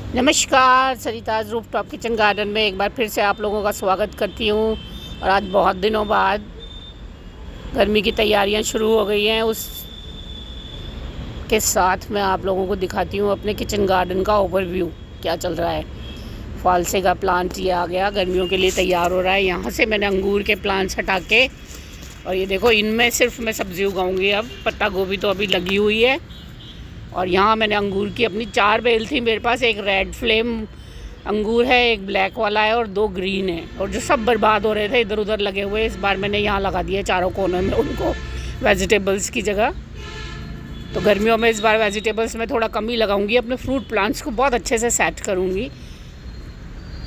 नमस्कार, Sarita's rooftop kitchen garden में एक बार फिर से आप लोगों का स्वागत करती हूँ। और आज बहुत दिनों बाद गर्मी की तैयारियां शुरू हो गई हैं, उस के साथ मैं आप लोगों को दिखाती हूँ अपने किचन गार्डन का ओवरव्यू क्या चल रहा है। फालसे का प्लांट ये आ गया, गर्मियों के लिए तैयार हो रहा है। यहाँ से मैंने अंगूर के प्लांट्स हटा के, और ये देखो इनमें सिर्फ मैं सब्ज़ी उगाऊँगी। अब पत्ता गोभी तो अभी लगी हुई है। और यहाँ मैंने अंगूर की अपनी 4 बेल थी मेरे पास। एक रेड फ्लेम अंगूर है, एक ब्लैक वाला है और 2 ग्रीन है। और जो सब बर्बाद हो रहे थे इधर उधर लगे हुए, इस बार मैंने यहाँ लगा दिए चारों कोनों में उनको, वेजिटेबल्स की जगह। तो गर्मियों में इस बार वेजिटेबल्स में थोड़ा कम ही लगाऊंगी, अपने फ्रूट प्लांट्स को बहुत अच्छे से सेट करूँगी।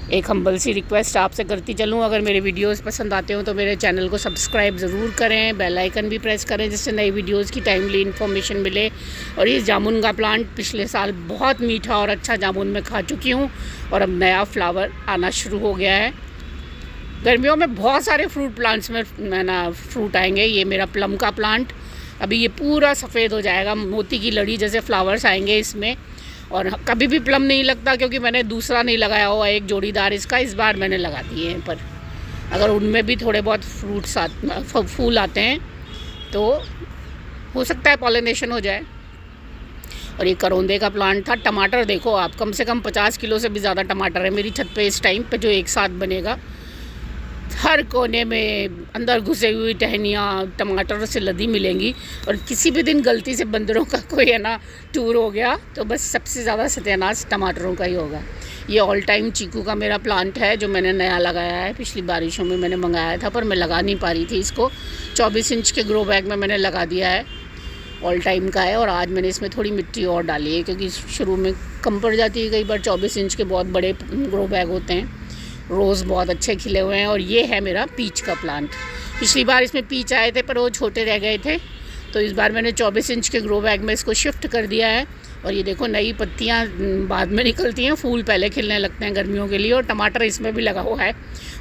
एक हम्बल सी रिक्वेस्ट आपसे करती चलूँ, अगर मेरे वीडियोस पसंद आते हो तो मेरे चैनल को सब्सक्राइब ज़रूर करें, बेल आइकन भी प्रेस करें जिससे नई वीडियोस की टाइमली इन्फॉर्मेशन मिले। और ये जामुन का प्लांट पिछले साल बहुत मीठा और अच्छा जामुन में खा चुकी हूँ, और अब नया फ्लावर आना शुरू हो गया है। गर्मियों में बहुत सारे फ्रूट प्लांट्स में ना फ्रूट आएंगे। ये मेरा प्लम का प्लांट अभी ये पूरा सफ़ेद हो जाएगा, मोती की लड़ी जैसे फ्लावर्स आएंगे इसमें। और कभी भी प्लम नहीं लगता क्योंकि मैंने दूसरा नहीं लगाया हुआ, एक जोड़ीदार इसका इस बार मैंने लगा दिए हैं। पर अगर उनमें भी थोड़े बहुत फ्रूट्स फूल आते हैं तो हो सकता है पॉलिनेशन हो जाए। और ये करौंदे का प्लांट था। टमाटर देखो आप, कम से कम 50 किलो से भी ज़्यादा टमाटर है मेरी छत पे इस टाइम पे, जो एक साथ बनेगा। हर कोने में अंदर घुसे हुई टहनियाँ टमाटर से लदी मिलेंगी। और किसी भी दिन गलती से बंदरों का कोई है ना टूर हो गया तो बस सबसे ज़्यादा सत्यानाश टमाटरों का ही होगा। ये ऑल टाइम चीकू का मेरा प्लांट है जो मैंने नया लगाया है। पिछली बारिशों में मैंने मंगाया था पर मैं लगा नहीं पा रही थी इसको। 24 इंच के ग्रो बैग में मैंने लगा दिया है, ऑल टाइम का है। और आज मैंने इसमें थोड़ी मिट्टी और डाली है क्योंकि शुरू में कम पड़ जाती है कई बार। 24 इंच के बहुत बड़े ग्रो बैग होते हैं। रोज़ बहुत अच्छे खिले हुए हैं। और ये है मेरा पीच का प्लांट। पिछली बार इसमें पीच आए थे पर वो छोटे रह गए थे, तो इस बार मैंने 24 इंच के ग्रो बैग में इसको शिफ्ट कर दिया है। और ये देखो नई पत्तियां बाद में निकलती हैं, फूल पहले खिलने लगते हैं गर्मियों के लिए। और टमाटर इसमें भी लगा हुआ है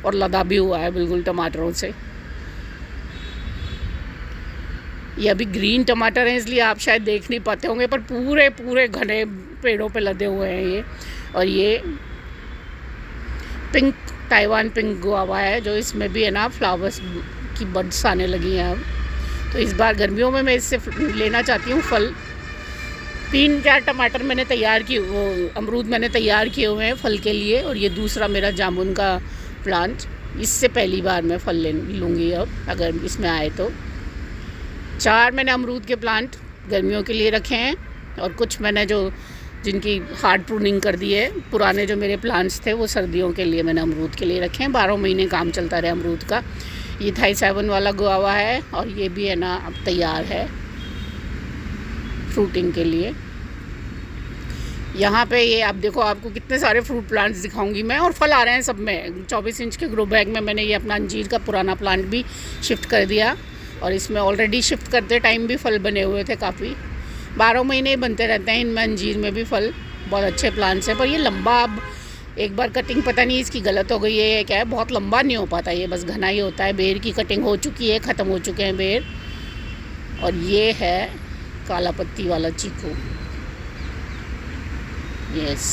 और लदा भी हुआ है बिल्कुल टमाटरों से। ये अभी ग्रीन टमाटर हैं इसलिए आप शायद देख नहीं पाते होंगे, पर पूरे पूरे घने पेड़ों पे लदे हुए हैं ये। और ये पिंक ताइवान पिंक गुआवा है जो इसमें भी है ना फ्लावर्स की बड्स आने लगी हैं अब। तो इस बार गर्मियों में मैं इससे लेना चाहती हूँ फल। 3-4 टमाटर मैंने तैयार किए, वो अमरूद मैंने तैयार किए हुए हैं फल के लिए। और ये दूसरा मेरा जामुन का प्लांट, इससे पहली बार मैं फल ले लूँगी अब अगर इसमें आए तो। 4 मैंने अमरूद के प्लांट गर्मियों के लिए रखे हैं और कुछ मैंने जो जिनकी हार्ड प्रूनिंग कर दी है, पुराने जो मेरे प्लांट्स थे वो सर्दियों के लिए मैंने अमरूद के लिए रखे हैं। 12 महीने काम चलता रहे अमरूद का। ये थाई 7 वाला गुआवा है और ये भी है ना अब तैयार है फ्रूटिंग के लिए। यहाँ पे ये आप देखो, आपको कितने सारे फ्रूट प्लांट्स दिखाऊंगी मैं, और फल आ रहे हैं सब में। 24 इंच के ग्रो बैग में मैंने ये अपना अंजीर का पुराना प्लांट भी शिफ्ट कर दिया, और इसमें ऑलरेडी शिफ्ट करते टाइम भी फल बने हुए थे काफ़ी। 12 महीने बनते रहते हैं इनमें, अंजीर में भी फल। बहुत अच्छे प्लांट्स हैं। पर ये लंबा, अब एक बार कटिंग पता नहीं इसकी गलत हो गई है क्या है, बहुत लंबा नहीं हो पाता, ये बस घना ही होता है। बेर की कटिंग हो चुकी है, ख़त्म हो चुके हैं बेर। और ये है काला पत्ती वाला चीकू। यस,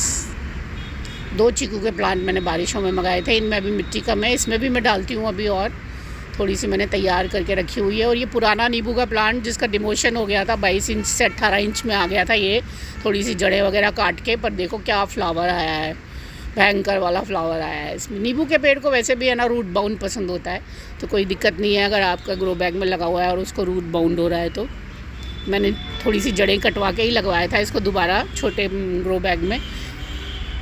2 चीकू के प्लांट मैंने बारिशों में मंगाए थे। इनमें अभी मिट्टी कम है, इसमें भी मैं डालती हूँ अभी, और थोड़ी सी मैंने तैयार करके रखी हुई है। और ये पुराना नींबू का प्लांट जिसका डिमोशन हो गया था, 22 इंच से 18 इंच में आ गया था ये, थोड़ी सी जड़ें वगैरह काट के। पर देखो क्या फ्लावर आया है, भयंकर वाला फ्लावर आया है इसमें। नींबू के पेड़ को वैसे भी है ना रूट बाउंड पसंद होता है, तो कोई दिक्कत नहीं है अगर आपका ग्रो बैग में लगा हुआ है और उसको रूट बाउंड हो रहा है। तो मैंने थोड़ी सी जड़ें कटवा के ही लगवाया था इसको दोबारा छोटे ग्रो बैग में।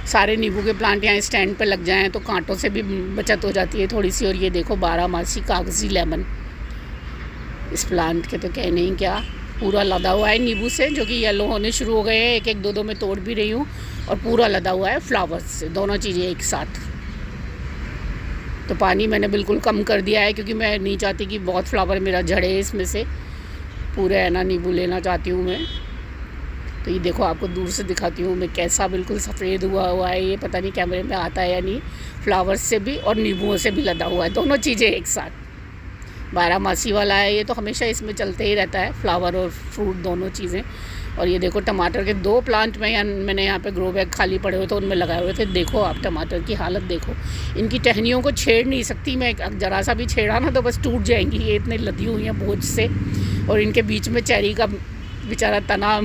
सारे नींबू के प्लांट यहाँ स्टैंड पर लग जाएं तो कांटों से भी बचत हो जाती है थोड़ी सी। और ये देखो 12 कागजी लेमन, इस प्लांट के तो कहने ही क्या, पूरा लदा हुआ है नींबू से, जो कि येलो होने शुरू हो गए हैं। एक एक दो मैं तोड़ भी रही हूँ, और पूरा लदा हुआ है फ्लावर्स से, दोनों चीज़ें एक साथ। तो पानी मैंने बिल्कुल कम कर दिया है क्योंकि मैं नहीं चाहती कि बहुत फ्लावर मेरा झड़े इसमें से। पूरे है ना नींबू लेना चाहती हूँ मैं। तो ये देखो आपको दूर से दिखाती हूँ मैं कैसा बिल्कुल सफ़ेद हुआ है। ये पता नहीं कैमरे में आता है या नहीं, फ्लावर्स से भी और नींबुओं से भी लदा हुआ है, दोनों चीज़ें एक साथ। 12 वाला है ये, तो हमेशा इसमें चलते ही रहता है, फ्लावर और फ्रूट दोनों चीज़ें। और ये देखो टमाटर के 2 प्लांट मैंने यहाँ पे ग्रो बैग खाली पड़े हुए थे, उनमें लगाए हुए थे। देखो आप टमाटर की हालत देखो, इनकी टहनियों को छेड़ नहीं सकती मैं, ज़रा सा भी छेड़ा ना तो बस टूट जाएंगी। ये इतने लदी हुई हैं बोझ से, और इनके बीच में चेरी का बेचारा तना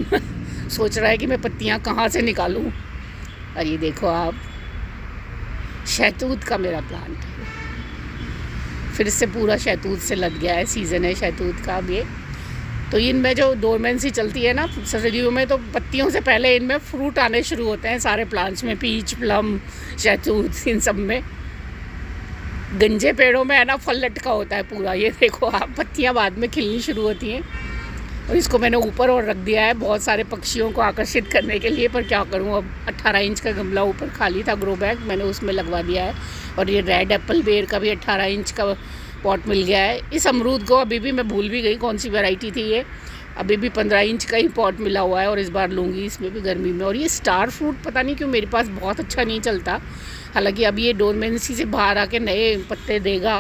सोच रहा है कि मैं पत्तियाँ कहाँ से निकालूँ। और ये देखो आप, शहतूत का मेरा प्लांट है, फिर से पूरा शहतूत से लद गया है। सीज़न है शहतूत का अब ये। तो इनमें जो डोरमेंसी चलती है ना सर्दियों में, तो पत्तियों से पहले इनमें फ्रूट आने शुरू होते हैं सारे प्लांट्स में, पीच, प्लम, शहतूत, इन सब में। गंजे पेड़ों में है ना फल लटका होता है पूरा। ये देखो आप, पत्तियां बाद में खिलनी शुरू होती हैं। और इसको मैंने ऊपर और रख दिया है बहुत सारे पक्षियों को आकर्षित करने के लिए, पर क्या करूं, अब 18 इंच का गमला ऊपर खाली था ग्रो बैग, मैंने उसमें लगवा दिया है। और ये रेड एप्पल बेर का भी 18 इंच का पॉट मिल गया है। इस अमरूद को अभी भी मैं भूल भी गई कौन सी वैरायटी थी ये, अभी भी 15 इंच का ही पॉट मिला हुआ है, और इस बार लूँगी इसमें भी गर्मी में। और ये स्टार फ्रूट पता नहीं क्यों मेरे पास बहुत अच्छा नहीं चलता, हालांकि अभी ये डोरमेंसी से बाहर आके नए पत्ते देगा,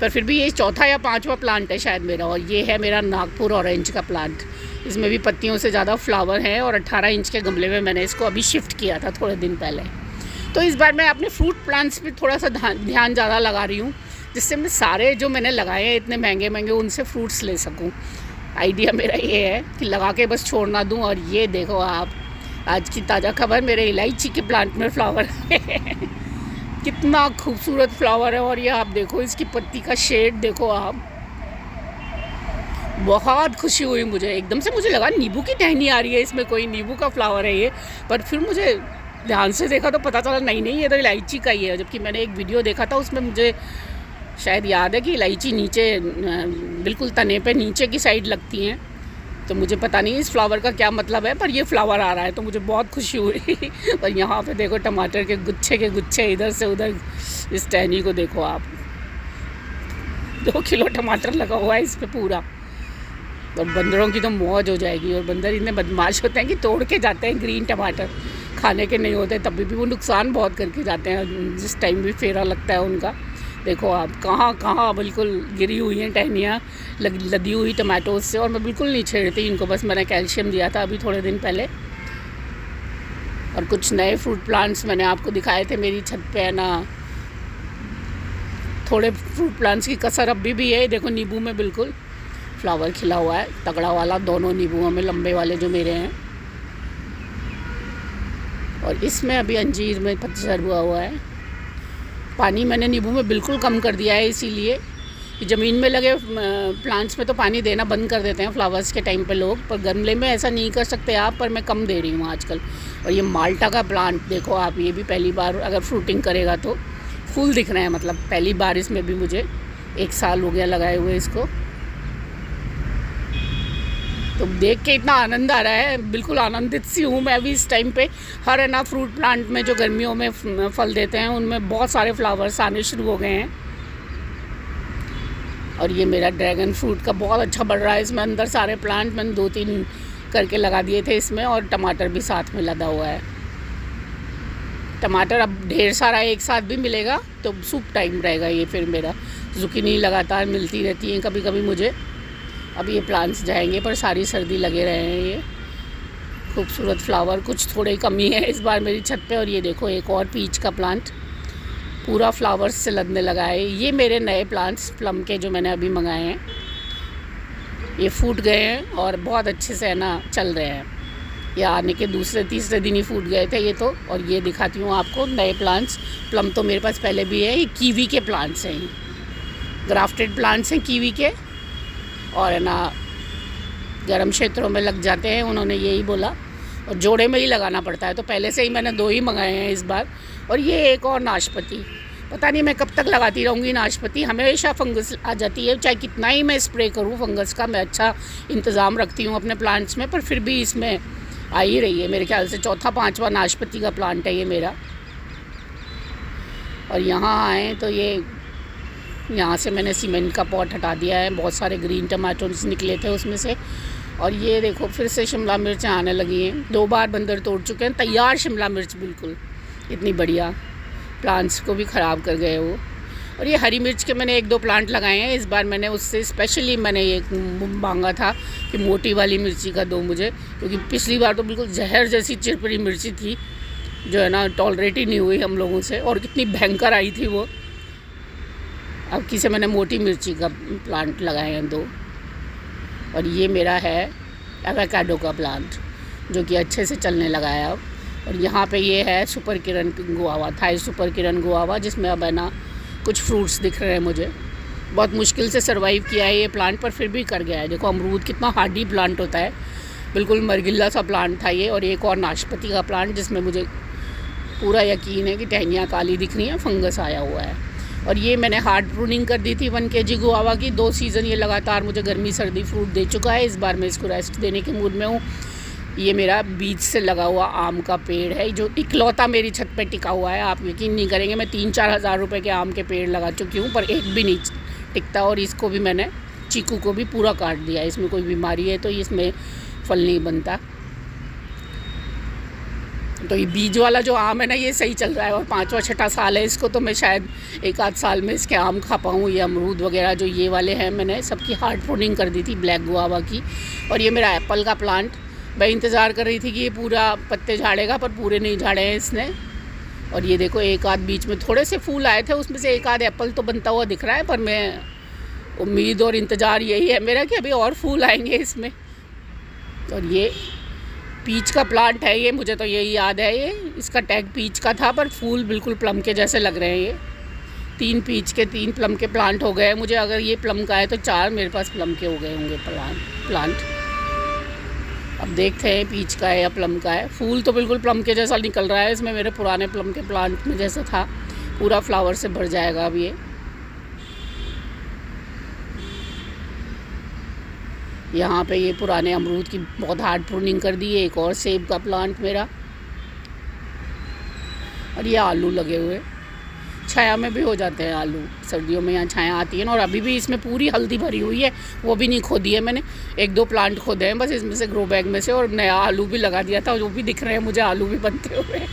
पर फिर भी ये चौथा या 5वां प्लांट है शायद मेरा। और ये है मेरा नागपुर ऑरेंज का प्लांट, इसमें भी पत्तियों से ज़्यादा फ्लावर हैं, और 18 इंच के गमले में मैंने इसको अभी शिफ्ट किया था थोड़े दिन पहले। तो इस बार मैं अपने फ्रूट प्लांट्स पे थोड़ा सा ध्यान ज़्यादा लगा रही हूँ, जिससे मैं सारे जो मैंने लगाए हैं इतने महंगे महंगे उनसे फ्रूट्स ले सकूँ। आइडिया मेरा ये है कि लगा के बस छोड़ ना दूँ। और ये देखो आप, आज की ताज़ा खबर, मेरे इलायची के प्लांट में फ्लावर है कितना खूबसूरत फ्लावर है। और ये आप देखो इसकी पत्ती का शेड देखो आप, बहुत खुशी हुई मुझे। एकदम से मुझे लगा नींबू की टहनी आ रही है इसमें, कोई नींबू का फ्लावर है ये, पर फिर मुझे ध्यान से देखा तो पता चला नहीं ये तो इलायची का ही है। जबकि मैंने एक वीडियो देखा था, उसमें मुझे शायद याद है कि इलायची नीचे बिल्कुल तने पे नीचे की साइड लगती हैं, तो मुझे पता नहीं इस फ्लावर का क्या मतलब है, पर ये फ्लावर आ रहा है तो मुझे बहुत खुशी हुई। और यहाँ पे देखो टमाटर के गुच्छे इधर से उधर, इस टहनी को देखो आप, 2 किलो टमाटर लगा हुआ है इस पर पूरा। और बंदरों की तो मौज हो जाएगी। और बंदर इतने बदमाश होते हैं कि तोड़ के जाते हैं ग्रीन टमाटर, खाने के नहीं होते, तभी भी वो नुकसान बहुत करके जाते हैं जिस टाइम भी फेरा लगता है उनका। देखो आप, कहाँ कहाँ बिल्कुल गिरी हुई हैं टहनियाँ लदी हुई टमाटोज से, और मैं बिल्कुल नहीं छेड़ती इनको, बस मैंने कैल्शियम दिया था अभी थोड़े दिन पहले। और कुछ नए फ्रूट प्लांट्स मैंने आपको दिखाए थे मेरी छत पे है ना, थोड़े फ्रूट प्लांट्स की कसर अभी भी है। देखो नींबू में बिल्कुल फ्लावर खिला हुआ है, तगड़ा वाला, दोनों नींबुओं में, लंबे वाले जो मेरे हैं। और इसमें अभी अंजीर में पतझड़ हुआ है। पानी मैंने नींबू में बिल्कुल कम कर दिया है, इसीलिए कि ज़मीन में लगे प्लांट्स में तो पानी देना बंद कर देते हैं फ्लावर्स के टाइम पे लोग, पर गमले में ऐसा नहीं कर सकते आप, पर मैं कम दे रही हूँ आजकल। और ये माल्टा का प्लांट देखो आप, ये भी पहली बार अगर फ्रूटिंग करेगा तो फूल दिख रहे हैं, मतलब पहली बार इसमें भी, मुझे 1 साल हो गया लगाए हुए इसको। तो देख के इतना आनंद आ रहा है, बिल्कुल आनंदित सी हूँ मैं अभी इस टाइम पे। हर है ना फ्रूट प्लांट में जो गर्मियों में फल देते हैं उनमें बहुत सारे फ्लावर्स आने शुरू हो गए हैं। और ये मेरा ड्रैगन फ्रूट का बहुत अच्छा बढ़ रहा है इसमें, अंदर सारे प्लांट मैंने 2-3 करके लगा दिए थे इसमें, और टमाटर भी साथ में लदा हुआ है। टमाटर अब ढेर सारा एक साथ भी मिलेगा तो सूप टाइम रहेगा ये फिर मेरा। जुकीनी लगातार मिलती रहती हैं कभी कभी मुझे। अब ये प्लांट्स जाएंगे, पर सारी सर्दी लगे रहे हैं ये खूबसूरत फ्लावर। कुछ थोड़ी कमी है इस बार मेरी छत पे। और ये देखो एक और पीच का प्लांट पूरा फ्लावर्स से लदने लगा है। ये मेरे नए प्लांट्स प्लम के जो मैंने अभी मंगाए हैं, ये फूट गए हैं और बहुत अच्छे से है ना चल रहे हैं। ये आने के दूसरे-तीसरे दिन ही फूट गए थे ये तो। और ये दिखाती हूँ आपको नए प्लांट्स। प्लम तो मेरे पास पहले भी है। ये कीवी के प्लांट्स हैं, ग्राफ्टेड प्लांट्स हैं कीवी के, और है ना गर्म क्षेत्रों में लग जाते हैं, उन्होंने यही बोला। और जोड़े में ही लगाना पड़ता है, तो पहले से ही मैंने 2 ही मंगाए हैं इस बार। और ये एक और नाशपाती, पता नहीं मैं कब तक लगाती रहूँगी नाशपाती, हमेशा फंगस आ जाती है। चाहे कितना ही मैं स्प्रे करूँ फंगस का, मैं अच्छा इंतज़ाम रखती हूँ अपने प्लांट्स में, पर फिर भी इसमें आ ही रही है। मेरे ख्याल से 4था-5वां नाशपाती का प्लांट है ये मेरा। और यहाँ आए तो ये यहाँ से मैंने सीमेंट का पॉट हटा दिया है, बहुत सारे ग्रीन टमाटोज निकले थे उसमें से। और ये देखो फिर से शिमला मिर्च आने लगी हैं, 2 बार बंदर तोड़ चुके हैं तैयार शिमला मिर्च, बिल्कुल इतनी बढ़िया, प्लांट्स को भी ख़राब कर गए वो। और ये हरी मिर्च के मैंने 1-2 प्लांट लगाए हैं। इस बार मैंने उससे स्पेशली मैंने ये मांगा था कि मोटी वाली मिर्ची का दो मुझे, क्योंकि पिछली बार तो बिल्कुल जहर जैसी चिरपरी मिर्ची थी, जो है ना टॉलरेट ही नहीं हुई हम लोगों से, और कितनी भयंकर आई थी वो। अब किसे मैंने मोटी मिर्ची का प्लांट लगाए हैं 2। और ये मेरा है एवोकाडो का प्लांट, जो कि अच्छे से चलने लगा है अब। और यहाँ पे ये है सुपर किरण गुआवा, थाई सुपर किरण गुआवा, जिसमें अब है ना कुछ फ्रूट्स दिख रहे हैं मुझे। बहुत मुश्किल से सरवाइव किया है ये प्लांट, पर फिर भी कर गया है। देखो अमरूद कितना हार्डी प्लांट होता है, बिल्कुल मरगिल्ला सा प्लांट था ये। और एक और नाशपाती का प्लांट, जिसमें मुझे पूरा यकीन है कि टहनियाँ काली दिख रही हैं, फंगस आया हुआ है। और ये मैंने हार्ड प्रूनिंग कर दी थी 1 kg गुआवा की। 2 सीज़न ये लगातार मुझे गर्मी सर्दी फ्रूट दे चुका है। इस बार मैं इसको रेस्ट देने के मूड में हूँ। ये मेरा बीज से लगा हुआ आम का पेड़ है, जो इकलौता मेरी छत पे टिका हुआ है। आप यकीन नहीं करेंगे, मैं 3-4 हज़ार रुपये के आम के पेड़ लगा चुकी हूँ, पर एक भी नहीं टिकता। और इसको भी मैंने, चीकू को भी पूरा काट दिया। इसमें कोई बीमारी है तो इसमें फल नहीं बनता। तो ये बीज वाला जो आम है ना, ये सही चल रहा है, और 5वां-6वां साल है इसको, तो मैं शायद 1-8 साल में इसके आम खा पाऊँ। ये अमरूद वगैरह जो ये वाले हैं, मैंने सबकी हार्ड प्रूनिंग कर दी थी ब्लैक गुआवा की। और ये मेरा एप्पल का प्लांट, मैं इंतज़ार कर रही थी कि ये पूरा पत्ते झाड़ेगा, पर पूरे नहीं झाड़े हैं इसने। और ये देखो, एक आध बीच में थोड़े से फूल आए थे, उसमें से एक आध एप्पल तो बनता हुआ दिख रहा है, पर मैं उम्मीद और इंतज़ार यही है मेरा कि अभी और फूल आएंगे इसमें। और ये पीच का प्लांट है, ये मुझे तो यही याद है, ये इसका टैग पीच का था, पर फूल बिल्कुल प्लम के जैसे लग रहे हैं। ये 3 पीच के 3 प्लम के प्लांट हो गए मुझे। अगर ये प्लम का है तो 4 मेरे पास प्लम के हो गए होंगे प्लांट। अब देखते हैं पीच का है या प्लम का है। फूल तो बिल्कुल प्लम के जैसा निकल रहा है इसमें, मेरे पुराने प्लम के प्लांट में जैसा था। पूरा फ्लावर से भर जाएगा अब ये। यहाँ पे ये पुराने अमरूद की बहुत हार्ड प्रूनिंग कर दी है। एक और सेब का प्लांट मेरा। और ये आलू लगे हुए, छाया में भी हो जाते हैं आलू, सर्दियों में यहाँ छाया आती है ना। और अभी भी इसमें पूरी हल्दी भरी हुई है, वो भी नहीं खोदी है मैंने। 1-2 प्लांट खोदे हैं बस इसमें से, ग्रो बैग में से। और नया आलू भी लगा दिया था, वो भी दिख रहे हैं मुझे, आलू भी बनते हुए।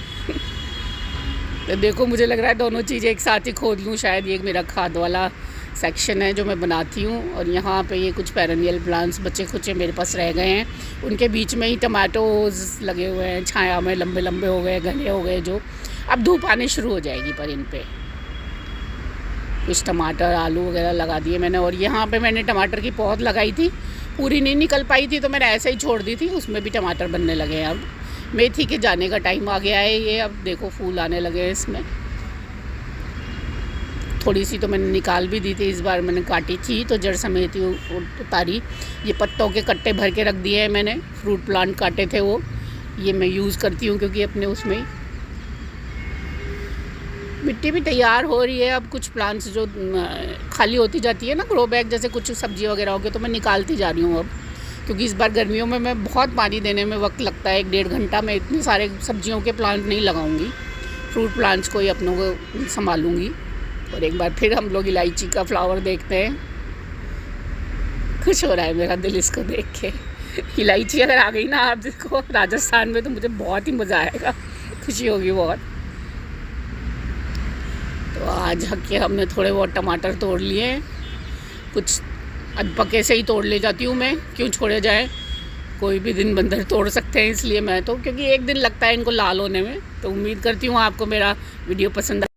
तो देखो, मुझे लग रहा है दोनों चीज़ें एक साथ ही खोद लूँ शायद। ये मेरा खाद वाला सेक्शन है जो मैं बनाती हूँ। और यहाँ पे ये कुछ पेरेनियल प्लांट्स बचे खुचे मेरे पास रह गए हैं, उनके बीच में ही टमाटोज लगे हुए हैं, छाया में लंबे लंबे हो गए, घने हो गए, जो अब धूप आने शुरू हो जाएगी। पर इन पे कुछ टमाटर आलू वगैरह लगा दिए मैंने। और यहाँ पे मैंने टमाटर की पौध लगाई थी, पूरी नहीं निकल पाई थी तो मैंने ऐसे ही छोड़ दी थी, उसमें भी टमाटर बनने लगे हैं। अब मेथी के जाने का टाइम आ गया है। ये अब देखो फूल आने लगे हैं इसमें। थोड़ी सी तो मैंने निकाल भी दी थी, इस बार मैंने काटी थी तो जड़ समेत ही उतारी। ये पत्तों के कट्टे भर के रख दिए हैं मैंने, फ्रूट प्लांट काटे थे वो, ये मैं यूज़ करती हूँ क्योंकि अपने उसमें मिट्टी भी तैयार हो रही है। अब कुछ प्लांट्स जो खाली होती जाती है ना, ग्रो बैग जैसे कुछ सब्जी वगैरह हो गई, तो मैं निकालती जा रही हूँ अब, क्योंकि इस बार गर्मियों में मैं बहुत पानी देने में वक्त लगता है, 1-1.5 घंटा। मैं इतने सारे सब्जियों के प्लांट नहीं लगाऊंगी, फ्रूट प्लांट्स को ही अपनों को संभालूंगी। और एक बार फिर हम लोग इलायची का फ्लावर देखते हैं। खुश हो रहा है मेरा दिल इसको देख के। इलायची अगर आ गई ना आप देखो राजस्थान में, तो मुझे बहुत ही मज़ा आएगा, खुशी होगी बहुत। तो आज हक हमने थोड़े बहुत टमाटर तोड़ लिए, कुछ अधपके से ही तोड़ ले जाती हूँ मैं, क्यों छोड़े जाए, कोई भी दिन बंदर तोड़ सकते हैं इसलिए मैं तो, क्योंकि एक दिन लगता है इनको लाल होने में। तो उम्मीद करती हूँ आपको मेरा वीडियो पसंद